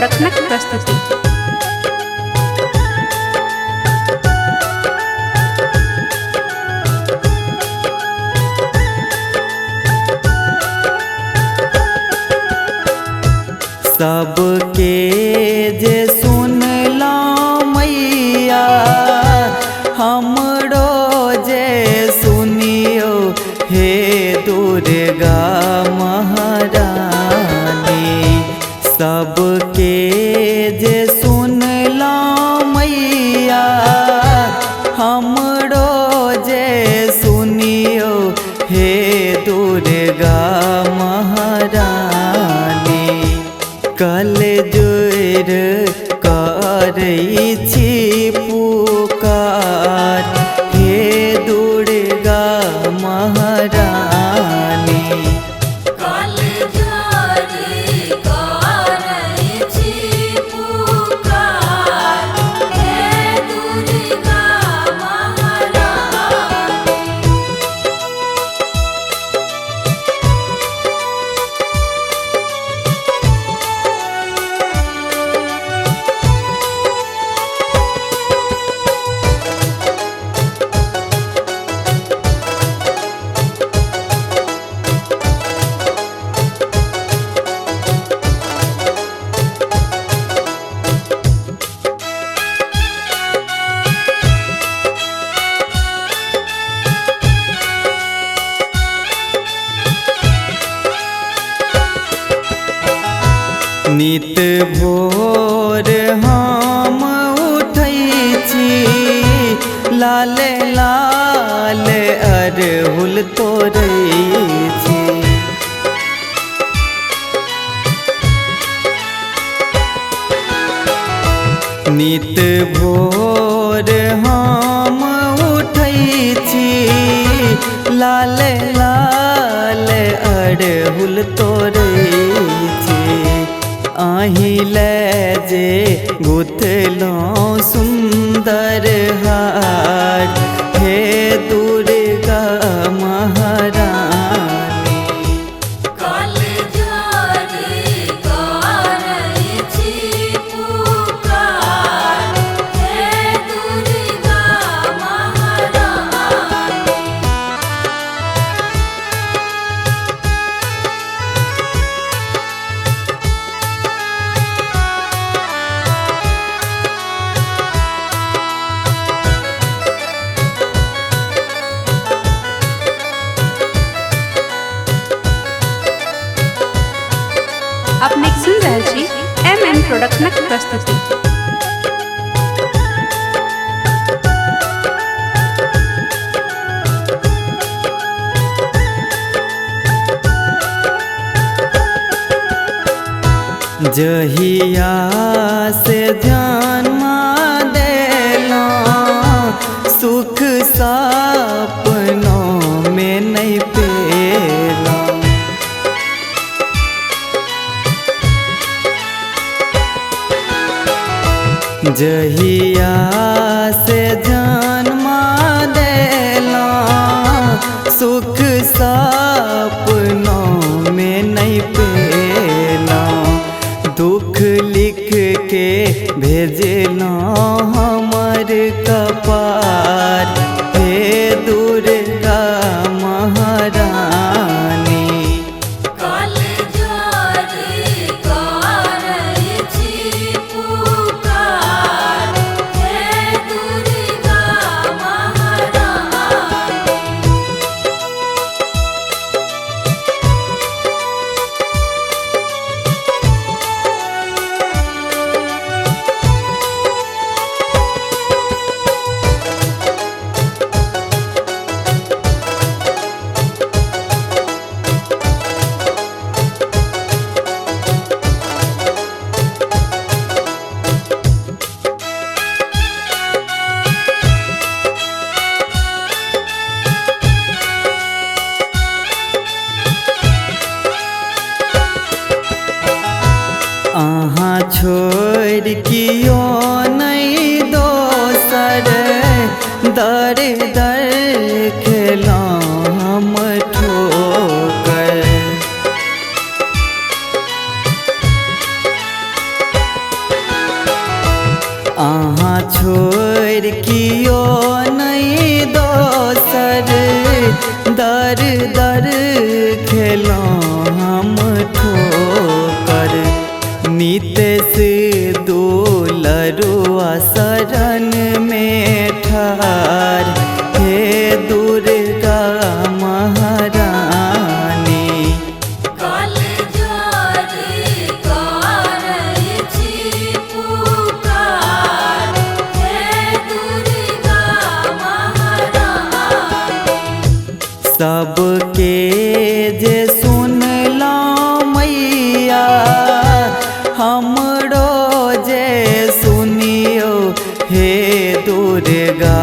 प्रोडक्शनक प्रस्तुति। सबके जे सुनला मैया हमरो जे सुनियो हे दुर्गा महारानी। सबके जे सुनला मैया हमरो जे सुनियो हे दुर्गा महारानी। कल जोर करै छी पुकार हे दुर्गा महारानी। कल जोर करै छी पुकार हे दुर्गा महारानी। नित भोर हम उठै छी लाल लाल अरहुल तोड़ै छी। नित भोर हम उठै छी लाल लाल अरहुल तोड़ै छी। आही ले जे गुथलौं सुंदर हार हे दुर्गा महारानी। कल जोर करै छी पुकार हे दुर्गा महारानी। अपने सुन रहल छी MM प्रोडक्शनक प्रस्तुति। जहिया से जन्मा देलौं सुख सपनों में नहीं पेलौं। जहिया से जन्मा देलौं सुख सपनों में नहीं पेलौं। दुख लिख के भेजलौं हमर कपार हे दुर्गा महारानी। कल जोर करै छी पुकार हे दुर्गा महारानी। अहाँ छोड़ कियो नहीं दोसर दर दर खेलौं हम ठोकर। छोड़ कियो नहीं दोसर दर दर खेलौं हम ठोकर नित्य से दुलरुआ शरण में ठार हे दुर्गा महारानी काल जोरी करै छी पुकार हे दुर्गा महारानी सबके जे सुनलौं मैया हमरो जे सुनियो हे दुर्गा